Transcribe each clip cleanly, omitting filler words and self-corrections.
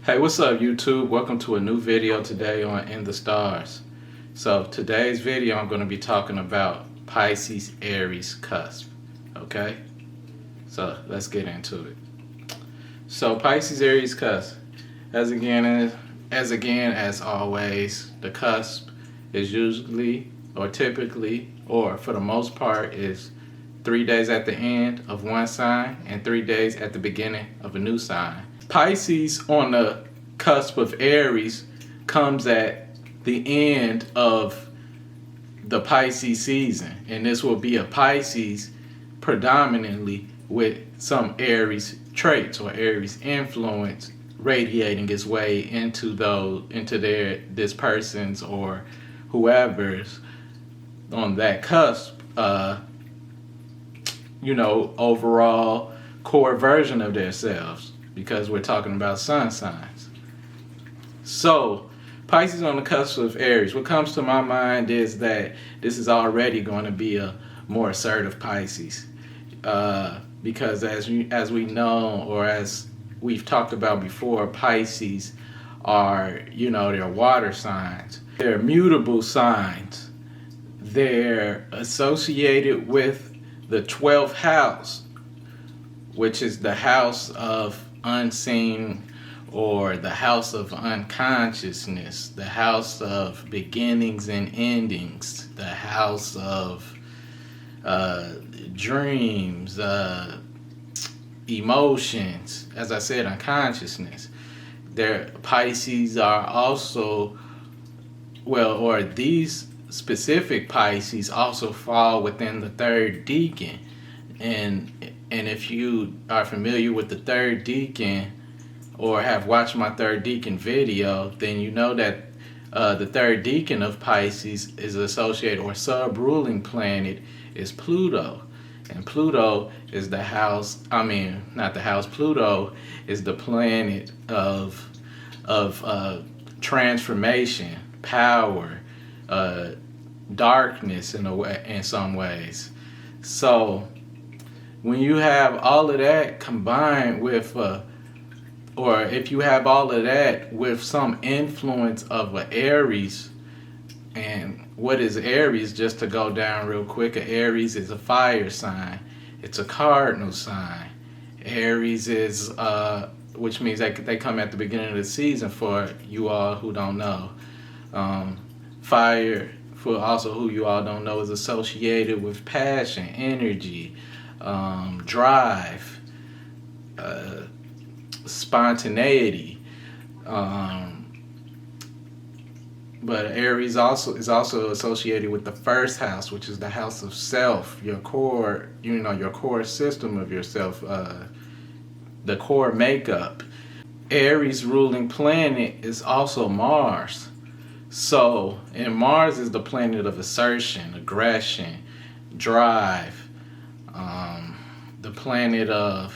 Hey, what's up YouTube? Welcome to a new video today on In the Stars. So today's video I'm going to be talking about Pisces Aries Cusp. Okay? So let's get into it. So Pisces Aries Cusp, as always, the cusp is usually or typically or for the most part is 3 days at the end of one sign and 3 days at the beginning of a new sign. Pisces on the cusp of Aries comes at the end of the Pisces season, and this will be a Pisces predominantly with some Aries traits or Aries influence radiating its way into this person's or whoever's on that cusp overall core version of themselves, because we're talking about sun signs. So Pisces on the cusp of Aries, what comes to my mind is that this is already going to be a more assertive Pisces, because as we know, or as we've talked about before, Pisces are, they're water signs. They're mutable signs. They're associated with the 12th house, which is the house of unseen, or the house of unconsciousness, the house of beginnings and endings, the house of dreams, emotions, as I said, unconsciousness. Pisces are also, these specific Pisces also fall within the third decan. And if you are familiar with the third decan or have watched my third decan video, then you know that the third decan of Pisces is associated, or sub-ruling planet is Pluto. And Pluto is the house, Pluto is the planet of transformation, power, darkness in some ways. So when you have all of that combined with, or if you have all of that with some influence of an Aries, and what is Aries, just to go down real quick, Aries is a fire sign. It's a cardinal sign. Aries is, which means they come at the beginning of the season for you all who don't know. Fire, for also who you all don't know, is associated with passion, energy, drive, spontaneity. But Aries is also associated with the first house, which is the house of self, your core, your core system of yourself, the core makeup. Aries ruling planet is also Mars. So, and Mars is the planet of assertion, aggression, drive, the planet of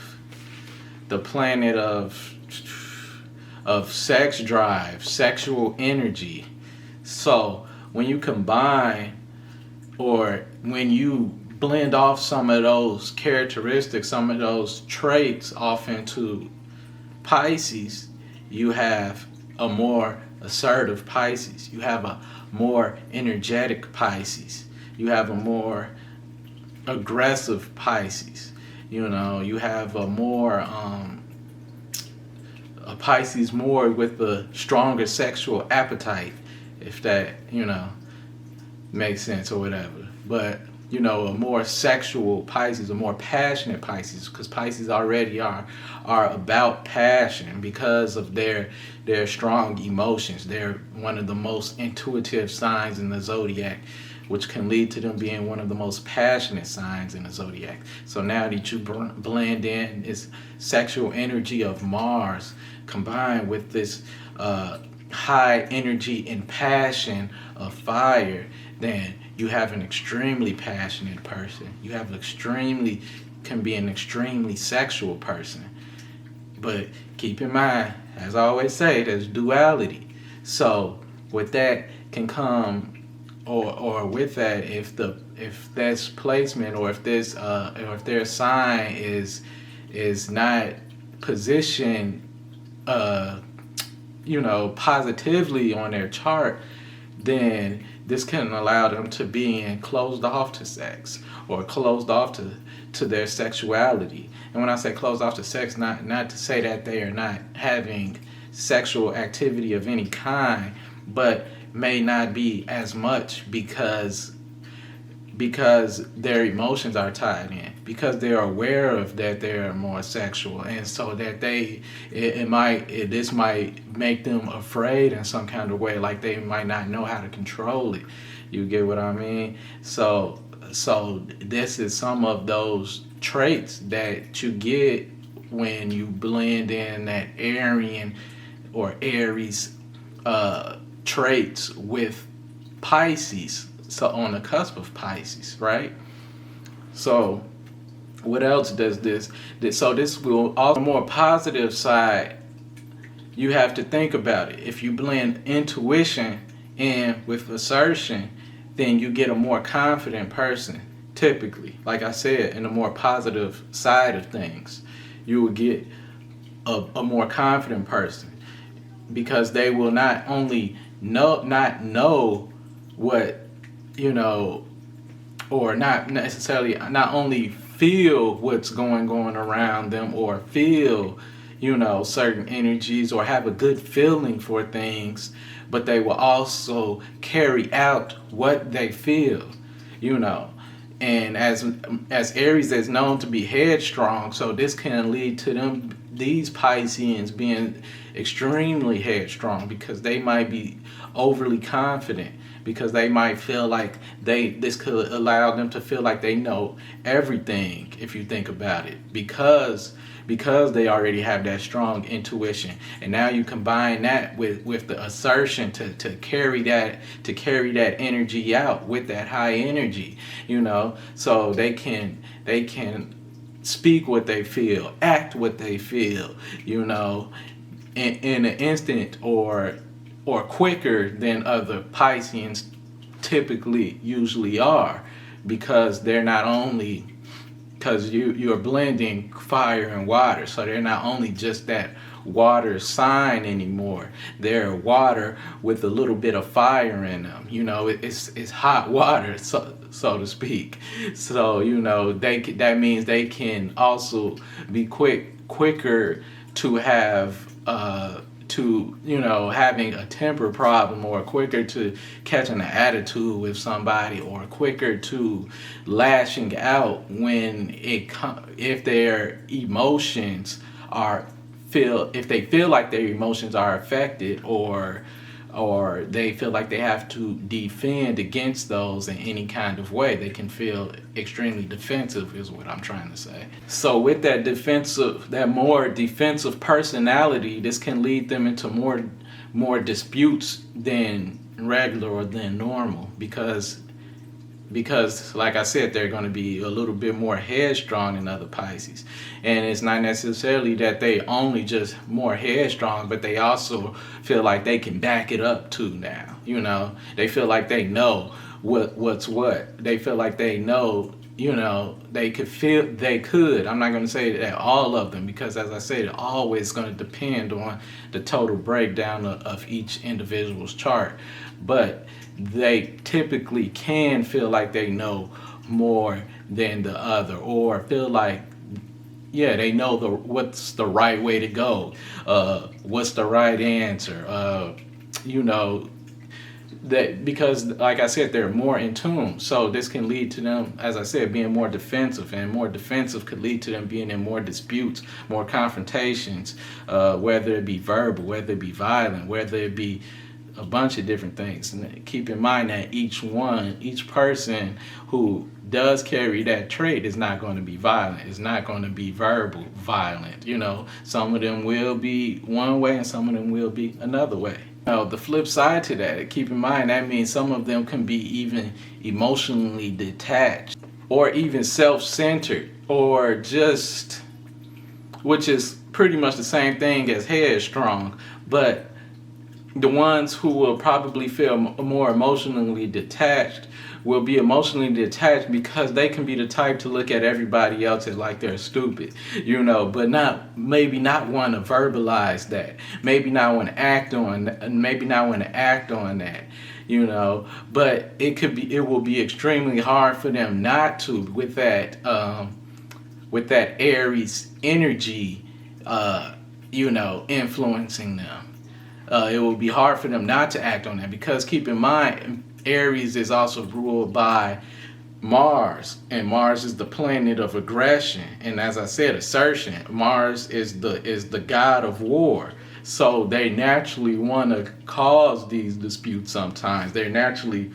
sex drive, sexual energy. So when you combine, or when you blend off some of those characteristics, some of those traits off into Pisces, you have a more assertive Pisces. You have a more energetic Pisces. You have a more aggressive Pisces. You have a more a Pisces more with a stronger sexual appetite, if that makes sense or whatever. But a more sexual Pisces, a more passionate Pisces, because Pisces already are about passion because of their strong emotions. They're one of the most intuitive signs in the zodiac, which can lead to them being one of the most passionate signs in the zodiac. So now that you blend in this sexual energy of Mars combined with this high energy and passion of fire, then you have an extremely passionate person. You have can be an extremely sexual person. But keep in mind, as I always say, there's duality. So with that can come, or with that, if this placement, or if their sign is not positioned positively on their chart, then this can allow them to be closed off to sex or closed off to their sexuality. And when I say closed off to sex, not to say that they are not having sexual activity of any kind, but may not be as much because their emotions are tied in, because they're aware of that they're more sexual, and so that this might make them afraid in some kind of way, like they might not know how to control it. You get what I mean? So this is some of those traits that you get when you blend in that Aryan or Aries traits with Pisces. So on the cusp of Pisces, right? So what else does this? So this will also, more positive side, you have to think about it. If you blend intuition in with assertion, then you get a more confident person. Typically, like I said, in the more positive side of things, you will get a more confident person, because they will not only not know what, or not necessarily, not only feel what's going on around them, or feel, certain energies, or have a good feeling for things, but they will also carry out what they feel, And as Aries is known to be headstrong, so this can lead to these Pisceans being extremely headstrong, because they might be overly confident, because they might feel like this could allow them to feel like they know everything, if you think about it, because they already have that strong intuition. And now you combine that with the assertion to carry that energy out with that high energy, so they can speak what they feel, act what they feel, in an instant, or quicker than other Pisceans usually are, because they're not only, because you're blending fire and water, so they're not only just that water sign anymore. They're water with a little bit of fire in them. It's hot water, so to speak. So that means they can also be quicker to have having a temper problem, or quicker to catching an attitude with somebody, or quicker to lashing out if their emotions if they feel like their emotions are affected, or they feel like they have to defend against those in any kind of way. They can feel extremely defensive, is what I'm trying to say. So with that more defensive personality, this can lead them into more disputes than regular or than normal, because like I said, they're going to be a little bit more headstrong than other Pisces. And it's not necessarily that they only just more headstrong, but they also feel like they can back it up too now. They feel like they know what's what. They feel like they know, they could. I'm not going to say that all of them, because as I said, it's always going to depend on the total breakdown of each individual's chart. But they typically can feel like they know more than the other, or feel like, they know what's the right way to go, what's the right answer, that, because like I said, they're more in tune. So this can lead to them, as I said, being more defensive, and more defensive could lead to them being in more disputes, more confrontations, whether it be verbal, whether it be violent, whether it be a bunch of different things. And keep in mind that each person who does carry that trait is not going to be violent. It's not going to be verbal violent. Some of them will be one way and some of them will be another way. The flip side to that, keep in mind, that means some of them can be even emotionally detached, or even self-centered, or just, which is pretty much the same thing as headstrong. But the ones who will probably feel more emotionally detached will be emotionally detached because they can be the type to look at everybody else as like they're stupid, you know, but maybe not want to verbalize that, maybe not want to act on that, you know. But it will be extremely hard for them not to with that Aries energy, you know, influencing them. It will be hard for them not to act on that, because keep in mind, Aries is also ruled by Mars, and Mars is the planet of aggression, and as I said, assertion. Mars is the god of war, so they naturally want to cause these disputes. Sometimes they naturally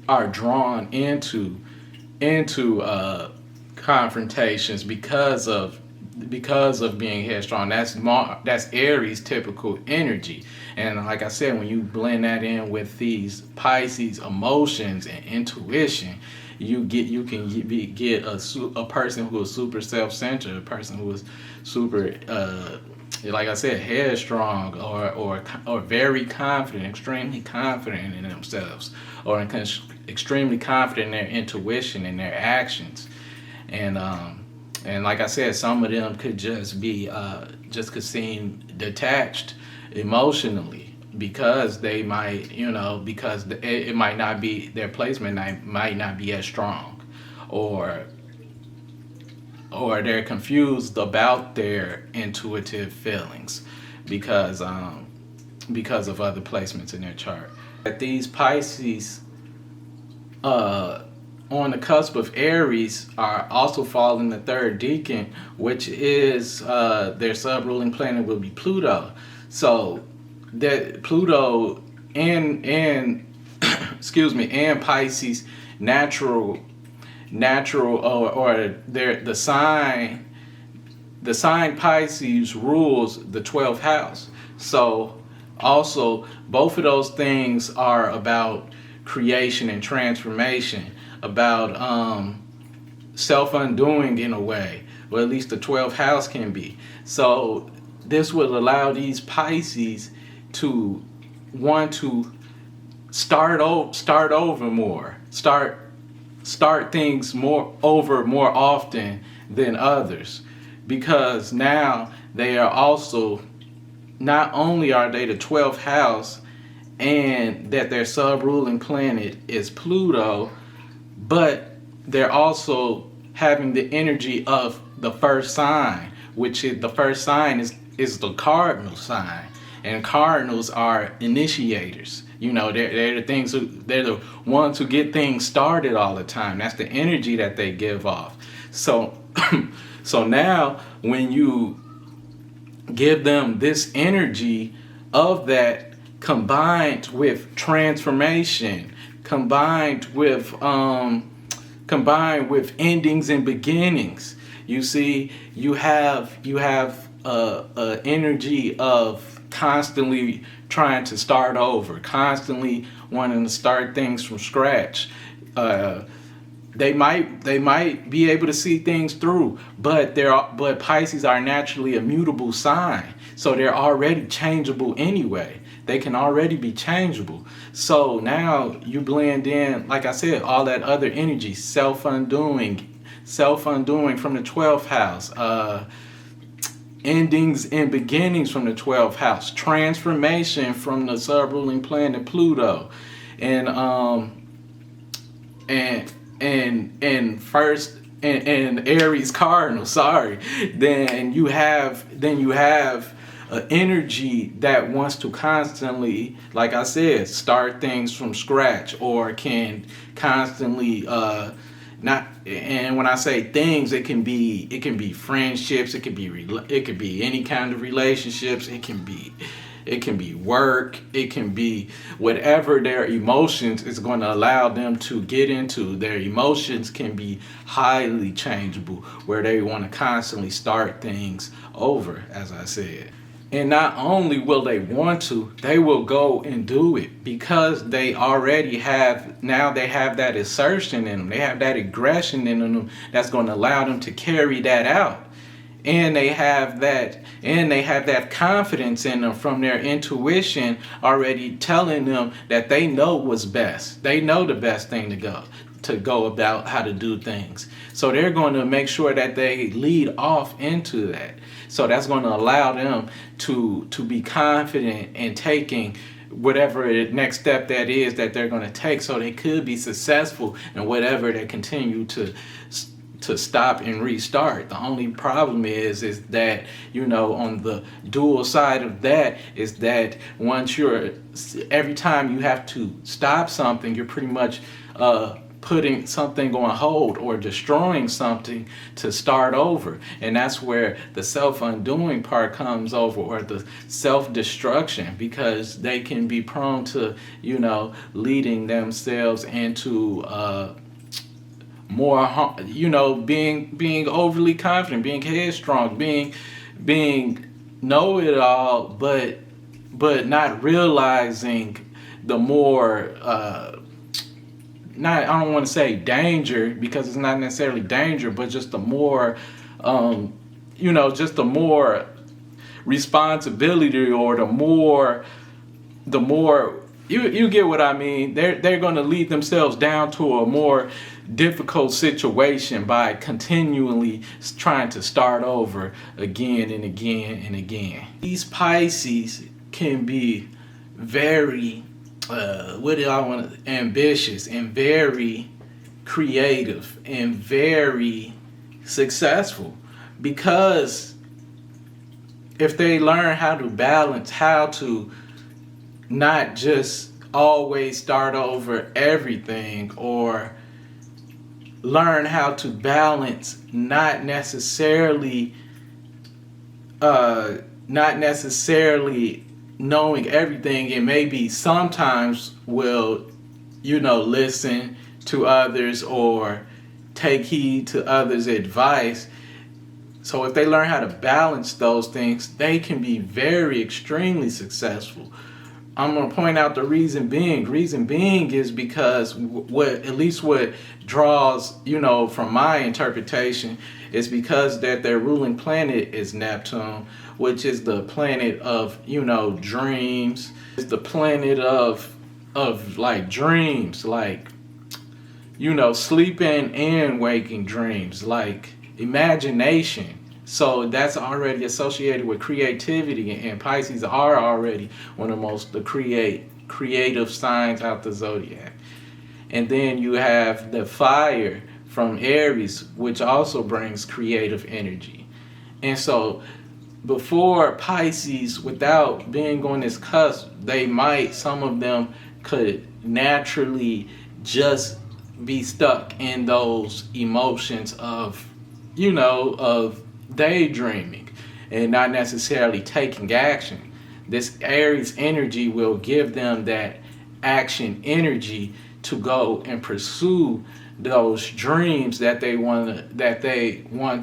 are drawn into confrontations because of being headstrong. That's Aries typical energy. And like I said, when you blend that in with these Pisces emotions and intuition, you get a person who is super self-centered, a person who is super like I said, headstrong, or very confident, extremely confident in themselves, or extremely confident in their intuition and their actions. And like I said, some of them could just seem detached emotionally, because they might, you know, because it might not be, their placement might not be as strong, or they're confused about their intuitive feelings because of other placements in their chart. That these Pisces on the cusp of Aries are also fall in the third decan, which is their sub-ruling planet will be Pluto. So that Pluto and excuse me, and Pisces natural or the sign Pisces rules the 12th house. So also both of those things are about creation and transformation, about self-undoing in a way, or at least the 12th house can be. So this will allow these Pisces to want to start over more, start things more often than others, because now they are also, not only are they the 12th house and that their sub-ruling planet is Pluto, but they're also having the energy of the first sign, which is the first sign is the cardinal sign, and cardinals are initiators. You know, they're the ones who get things started all the time. That's the energy that they give off. So so now when you give them this energy of that, combined with transformation, combined with endings and beginnings, you see, you have a energy of constantly trying to start over, constantly wanting to start things from scratch. They might be able to see things through, but Pisces are naturally a mutable sign, so they're already changeable anyway. They can already be changeable. So now you blend in, like I said, all that other energy, self-undoing from the 12th house, endings and beginnings from the 12th house, transformation from the sub-ruling planet Pluto, and Aries cardinal. Sorry, then you have an energy that wants to constantly, like I said, start things from scratch, or can constantly not. And when I say things, it can be friendships, it could be any kind of relationships, it can be work, it can be whatever their emotions is going to allow them to get into. Their emotions can be highly changeable, where they want to constantly start things over, as I said. And not only will they want to, they will go and do it, because they already have that assertion in them. They have that aggression in them that's going to allow them to carry that out. And they have that confidence in them from their intuition already telling them that they know what's best. They know the best thing to go. to go about how to do things. So they're going to make sure that they lead off into that. So that's going to allow them to be confident in taking whatever next step that is that they're going to take, so they could be successful in whatever they continue to stop and restart. The only problem is that, you know, on the dual side of that is that every time you have to stop something, you're pretty much putting something on hold or destroying something to start over. And that's where the self-undoing part comes over, or the self-destruction, because they can be prone to, you know, leading themselves into more, you know, being overly confident, being headstrong, being know-it-all, but not realizing the more I don't want to say danger, because it's not necessarily danger, but just the more, you know, just the more responsibility, or the more you get what I mean. They're going to lead themselves down to a more difficult situation by continually trying to start over again and again and again. These Pisces can be very ambitious and very creative and very successful, because if they learn how to balance, how to not just always start over everything, or learn how to balance not necessarily knowing everything, and maybe sometimes will, you know, listen to others or take heed to others' advice. So if they learn how to balance those things, they can be very extremely successful. I'm going to point out the reason being. Reason being is because what draws, you know, from my interpretation, is because that their ruling planet is Neptune, which is the planet of, you know, dreams. It's the planet of like dreams, like, you know, sleeping and waking dreams, like imagination. So that's already associated with creativity, and Pisces are already one of the creative signs out the zodiac. And then you have the fire from Aries, which also brings creative energy. And so before Pisces, without being on this cusp, some of them could naturally just be stuck in those emotions of, you know, of daydreaming and not necessarily taking action. This Aries energy will give them that action energy to go and pursue those dreams that they want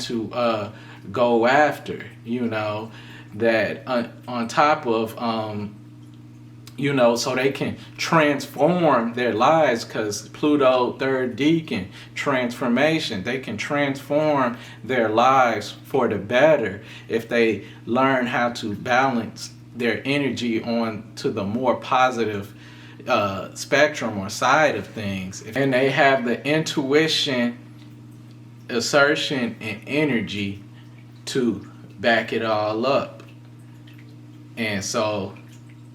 to go after, you know, that on top of you know, so they can transform their lives, because Pluto, third deacon, transformation. They can transform their lives for the better if they learn how to balance their energy on to the more positive spectrum or side of things. And they have the intuition, assertion, and energy to back it all up. And so,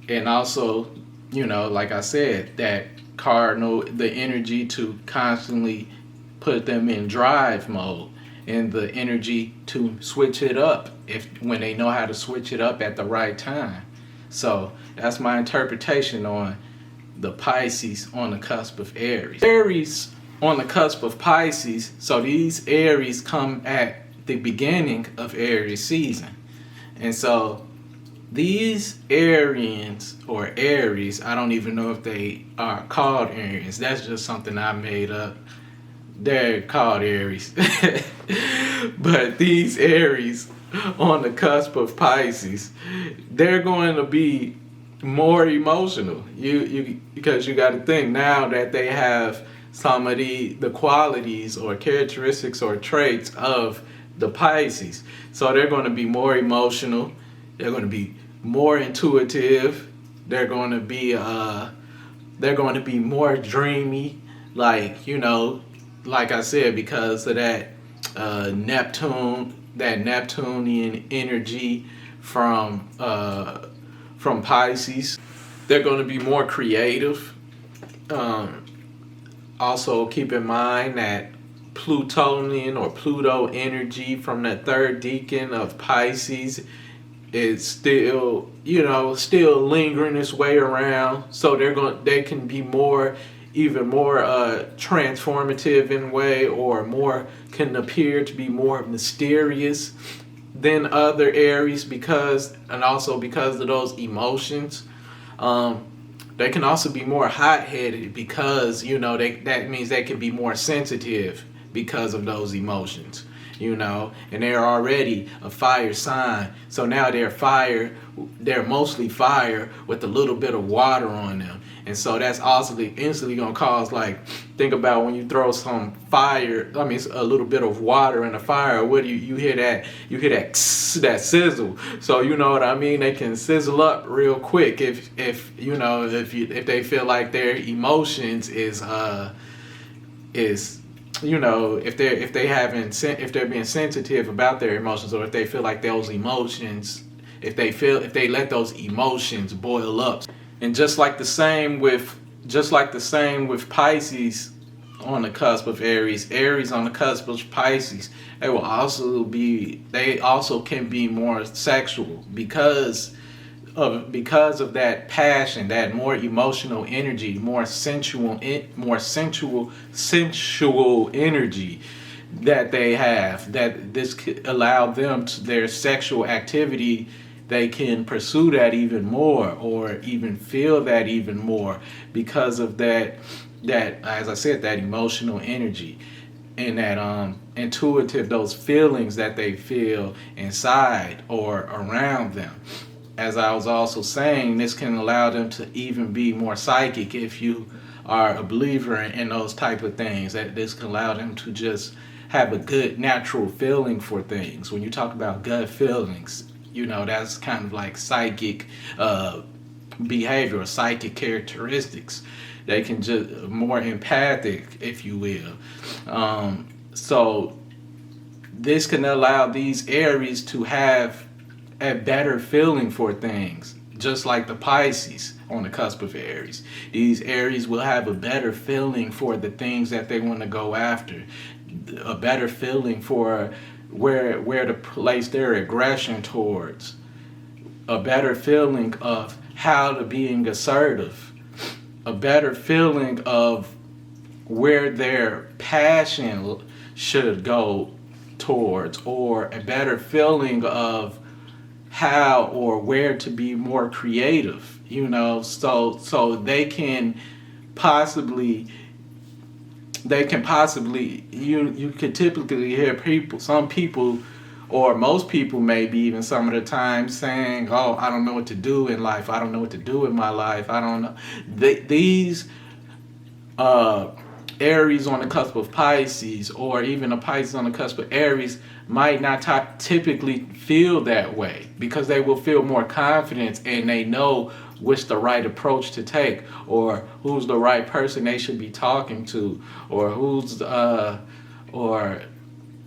and also, you know, like I said, that the energy to constantly put them in drive mode, and the energy to switch it up when they know how to switch it up at the right time. So that's my interpretation on the Pisces on the cusp of Aries. Aries on the cusp of Pisces. So these Aries come at the beginning of Aries season. And so these Arians, or Aries, I don't even know if they are called Arians. That's just something I made up. They're called Aries. But these Aries on the cusp of Pisces, they're going to be more emotional. Because you got to think now that they have some of the qualities or characteristics or traits of the Pisces. So they're going to be more emotional. They're going to be more intuitive. They're going to be more dreamy. like, you know, like I said, because of that that Neptunian energy from Pisces. They're going to be more creative. Also, keep in mind that Plutonian or Pluto energy from the third decan of Pisces is still, you know, still lingering its way around. So they can be even more transformative in a way, or can appear to be more mysterious than other Aries, also because of those emotions. They can also be more hot-headed because, you know, that means they can be more sensitive because of those emotions, you know, and they're already a fire sign. So now they're mostly fire with a little bit of water on them. And so that's also instantly going to cause, like, think about when you throw some fire, I mean, a little bit of water in a fire, what do you hear that that sizzle. So you know what I mean? They can sizzle up real quick if they feel like their emotions is you know, if they're being sensitive about their emotions, or if they feel like those emotions, if they let those emotions boil up. And just like the same with Pisces on the cusp of Aries on the cusp of Pisces, they also can be more sexual because of that passion, that more emotional energy, more sensual energy that they have, that this could allow them to their sexual activity. They can pursue that even more, or even feel that even more, because of that, as I said, that emotional energy and that intuitive, those feelings that they feel inside or around them. As I was also saying, this can allow them to even be more psychic if you are a believer in those type of things. That this can allow them to just have a good natural feeling for things. When you talk about gut feelings, you know, that's kind of like psychic behavior or psychic characteristics. They can just more empathic, if you will. So this can allow these Aries to have a better feeling for things, just like the Pisces on the cusp of Aries. These Aries will have a better feeling for the things that they want to go after, a better feeling for where to place their aggression towards, a better feeling of how to being assertive, a better feeling of where their passion should go towards, or a better feeling of how or where to be more creative, you know, so they can possibly you could typically hear some people or most people, maybe even some of the time, saying, oh, I don't know what to do in life, I don't know what to do in my life, I don't know. These Aries on the cusp of Pisces, or even a Pisces on the cusp of Aries, might not typically feel that way, because they will feel more confidence and they know what's the right approach to take, or who's the right person they should be talking to, or or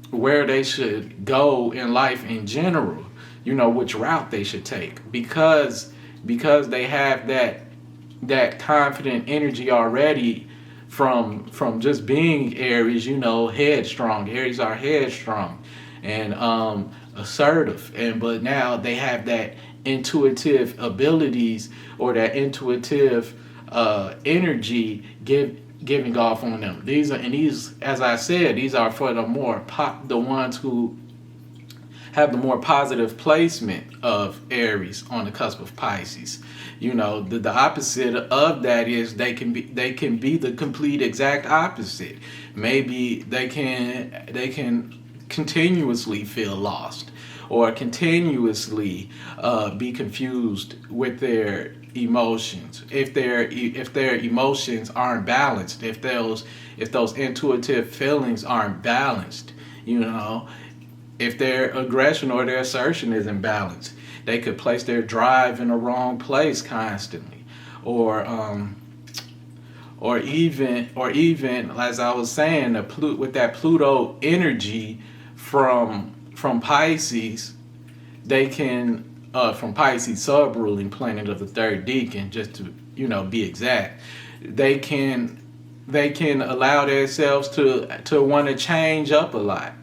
where they should go in life in general, you know, which route they should take, because they have that confident energy already from just being Aries, you know, headstrong. Aries are headstrong and assertive, but now they have that intuitive abilities, or that intuitive energy giving off on them. These, as I said, these are for the ones who have the more positive placement of Aries on the cusp of Pisces. You know, the opposite of that is they can be the complete exact opposite. Maybe they can continuously feel lost, or continuously be confused with their emotions. If their emotions aren't balanced, if those intuitive feelings aren't balanced, you know, if their aggression or their assertion isn't balanced, they could place their drive in the wrong place constantly, or or even as I was saying, with that Pluto energy from Pisces, they can from Pisces sub-ruling planet of the third decan, just to be exact, they can allow themselves to want to change up a lot,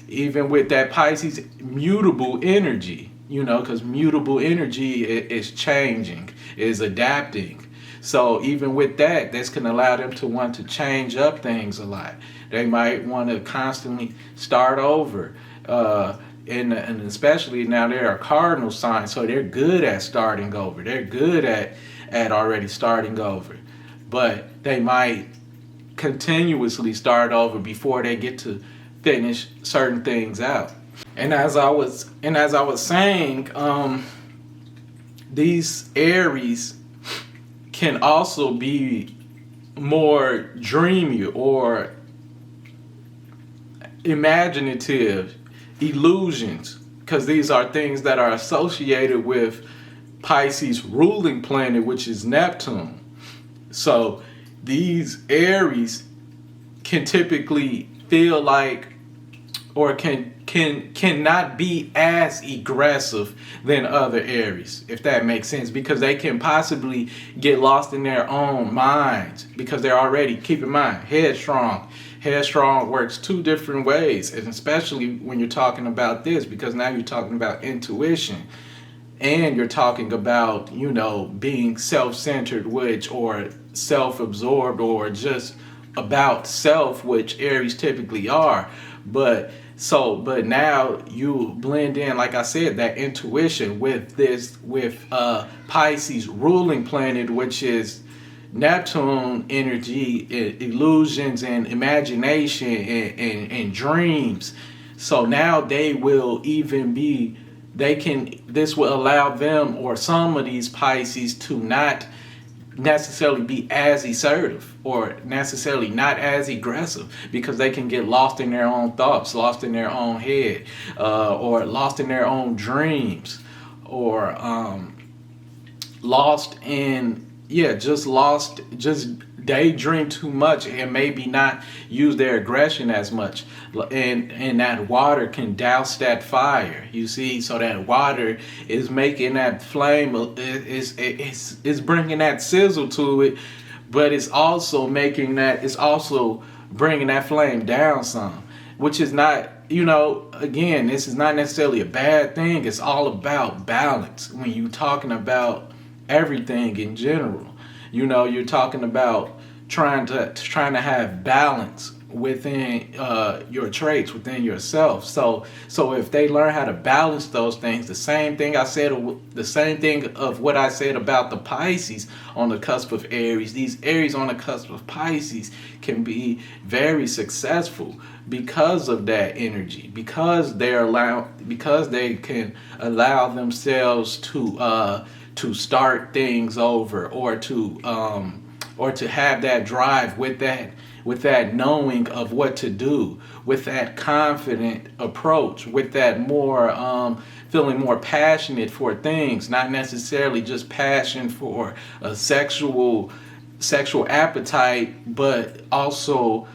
even with that Pisces mutable energy, because mutable energy is changing, is adapting. So even with that, this can allow them to want to change up things a lot. They might want to constantly start over. And especially now they are cardinal signs, so they're good at starting over. They're good at already starting over. But they might continuously start over before they get to finish certain things out. And as I was saying, these Aries can also be more dreamy or imaginative, illusions, because these are things that are associated with Pisces ruling planet, which is Neptune. So these Aries can typically feel like, or cannot be as aggressive than other Aries, if that makes sense, because they can possibly get lost in their own minds, because they're already, keep in mind, headstrong. Headstrong works two different ways, and especially when you're talking about this, because now you're talking about intuition, and you're talking about, being self-centered, or self-absorbed, or just about self, which Aries typically are. But now you blend in, like I said, that intuition with Pisces ruling planet, which is Neptune energy, illusions and imagination and dreams. So now they will even be, this will allow them, or some of these Pisces, to not necessarily be as assertive or necessarily not as aggressive, because they can get lost in their own thoughts, lost in their own head, or lost in their own dreams, or just daydream too much, and maybe not use their aggression as much. And that water can douse that fire, you see. So that water is making that flame, is bringing that sizzle to it, but it's also bringing that flame down some, which is not, again, this is not necessarily a bad thing. It's all about balance when you're talking about everything in general. You're talking about trying to have balance within your traits, within yourself. So if they learn how to balance those things, the same thing of what I said about the Pisces on the cusp of Aries, these Aries on the cusp of Pisces can be very successful because of that energy, because they can allow themselves to start things over, or to have that drive, with that knowing of what to do, with that confident approach, with that more feeling more passionate for things, not necessarily just passion for a sexual appetite, but also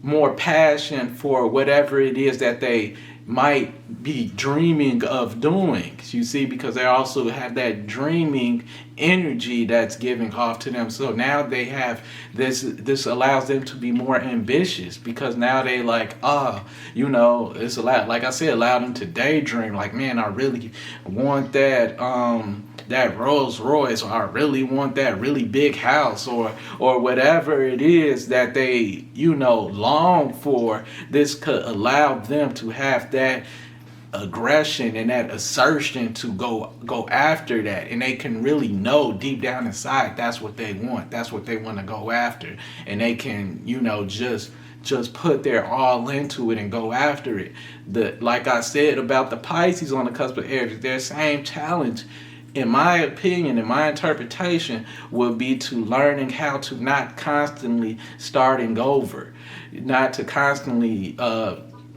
more passion for whatever it is that they might be dreaming of doing, you see, because they also have that dreaming energy that's giving off to them. So now they have this allows them to be more ambitious, because now they like, it's like I said, allow them to daydream, like, man, I really want that Rolls Royce, or I really want that really big house, or whatever it is that they long for. This could allow them to have that aggression and that assertion to go after that, and they can really know deep down inside that's what they want, that's what they want to go after, and they can just put their all into it and go after it. Like I said about the Pisces on the cusp of Aries, their same challenge, in my opinion, in my interpretation, would be to learning how to not constantly starting over, not to constantly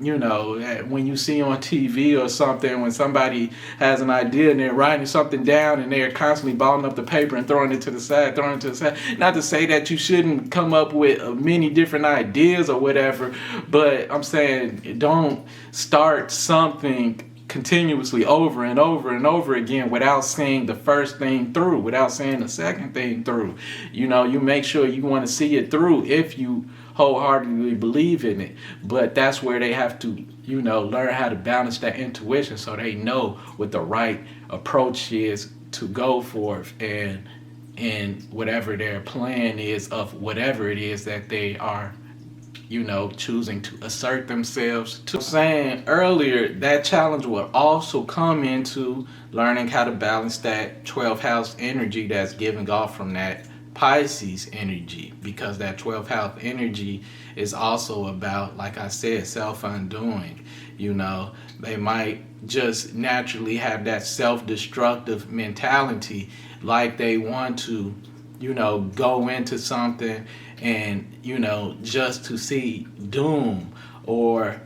you know, when you see on TV or something, when somebody has an idea and they're writing something down and they're constantly balling up the paper and throwing it to the side, Not to say that you shouldn't come up with many different ideas or whatever, but I'm saying don't start something continuously over and over and over again without seeing the first thing through, without seeing the second thing through. You know, you make sure you want to see it through if you wholeheartedly believe in it. But that's where they have to, you know, learn how to balance that intuition so they know what the right approach is to go for and whatever their plan is of whatever it is that they are, you know, choosing to assert themselves to. Saying earlier, that challenge will also come into learning how to balance that 12th house energy that's giving off from that Pisces energy, because that 12th house energy is also about, like I said, self-undoing. You know, they might just naturally have that self-destructive mentality, like they want to, you know, go into something and, you know, just to see doom or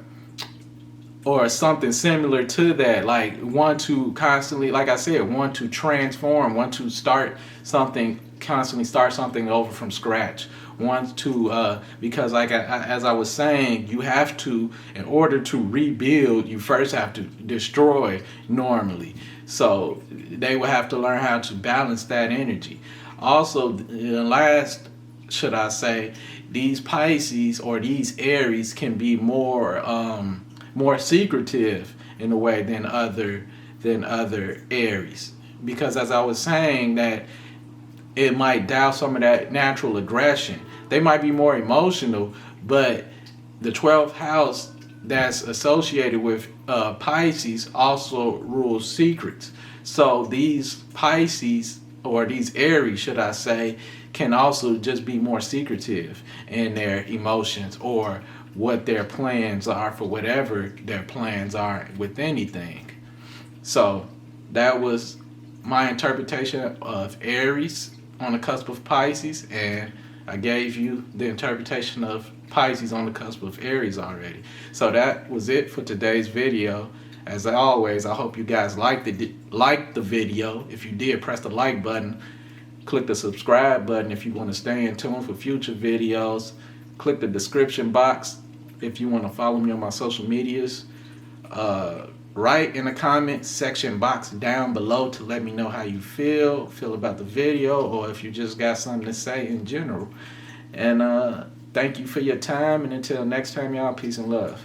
something similar to that, like want to constantly, like I said, want to transform, want to start something, constantly start something over from scratch, want to because like as I was saying, you have to, in order to rebuild, you first have to destroy normally. So they will have to learn how to balance that energy. Also, last, should I say, these Pisces or these Aries can be more secretive in a way than other Aries, because as I was saying, that it might douse some of that natural aggression. They might be more emotional, but the 12th house that's associated with Pisces also rules secrets. So these Pisces, or these Aries, should I say, can also just be more secretive in their emotions or what their plans are for whatever their plans are with anything. So that was my interpretation of Aries on the cusp of Pisces, and I gave you the interpretation of Pisces on the cusp of Aries already. So that was it for today's video. As always, I hope you guys liked the video. If you did, press the like button. Click the subscribe button if you want to stay in tune for future videos. Click the description box if you want to follow me on my social medias. Write in the comment section box down below to let me know how you feel about the video, or if you just got something to say in general. And thank you for your time, and until next time, y'all, peace and love.